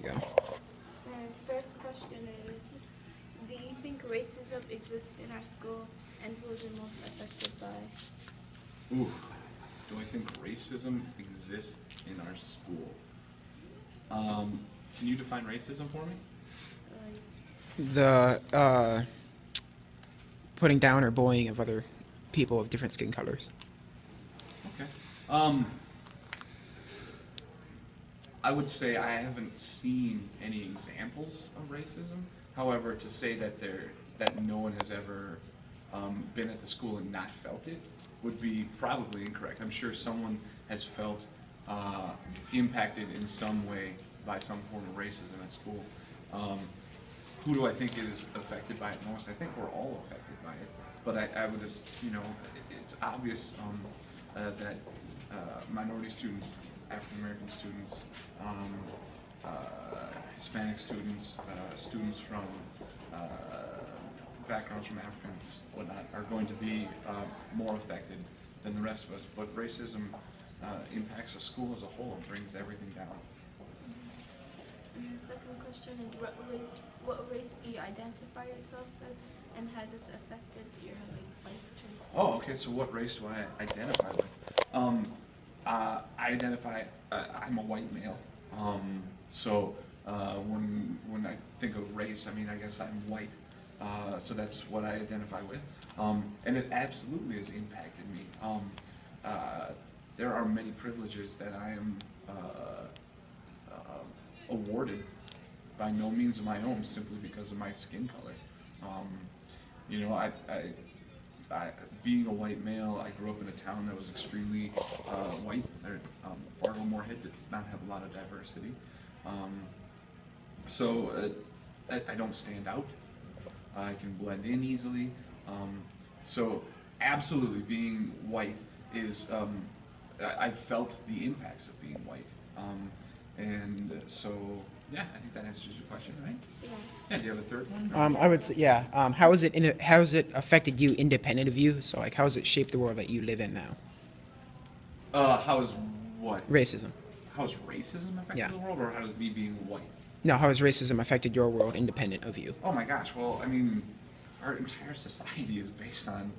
go. And first question is, do you think racism exists in our school, and who is it most affected by? Ooh, do I think racism exists in our school? Can you define racism for me? The putting down or bullying of other people of different skin colors. Okay. I would say I haven't seen any examples of racism. However, to say that no one has ever been at the school and not felt it would be probably incorrect. I'm sure someone has felt impacted in some way by some form of racism at school. Who do I think is affected by it most? I think we're all affected by it. But I would just, it's obvious that minority students, African American students, Hispanic students, students from backgrounds from Africa and whatnot are going to be more affected than the rest of us. But racism impacts the school as a whole and brings everything down. And the second question is, what race do you identify yourself with, and has this affected your life choices? Oh, okay. So what race do I identify with? I identify. I'm a white male. So when I think of race, I mean, I guess I'm white. So that's what I identify with, and it absolutely has impacted me. There are many privileges that I am awarded by no means of my own, simply because of my skin color. Being a white male, I grew up in a town that was extremely white. Fargo Moorhead does not have a lot of diversity. So I don't stand out. I can blend in easily. So absolutely, being white is, I've felt the impacts of being white. And so, yeah, I think that answers your question, right? Yeah. Yeah, do you have a third one? I would say, yeah. How has it affected you independent of you? So, like, how has it shaped the world that you live in now? How is what? Racism. How has racism affected Yeah. the world, or how does me being white? No, how has racism affected your world independent of you? Oh my gosh, well, I mean, our entire society is based on,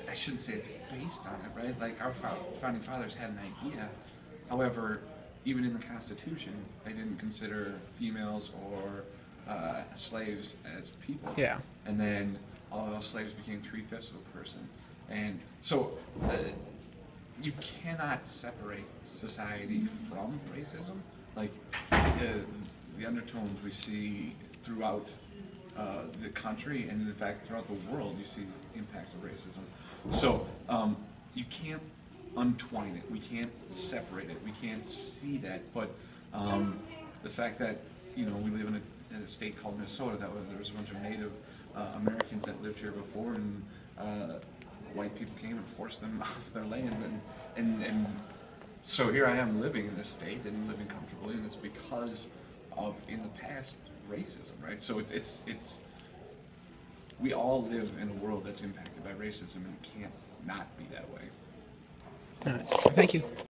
I shouldn't say it's based on it, right? Like, our founding fathers had an idea. However, even in the Constitution, they didn't consider females or slaves as people. Yeah. And then all those slaves became 3/5 of a person. And so you cannot separate society from racism. Like, the undertones we see throughout the country, and in fact throughout the world, you see the impacts of racism. So you can't untwine it. We can't separate it. We can't see that. But the fact that we live in a state called Minnesota, that there was a bunch of Native Americans that lived here before, and white people came and forced them off their lands, and so here I am living in this state and living comfortably, and it's because of, in the past, racism, right? So it's we all live in a world that's impacted by racism, and it can't not be that way. All right. Thank you.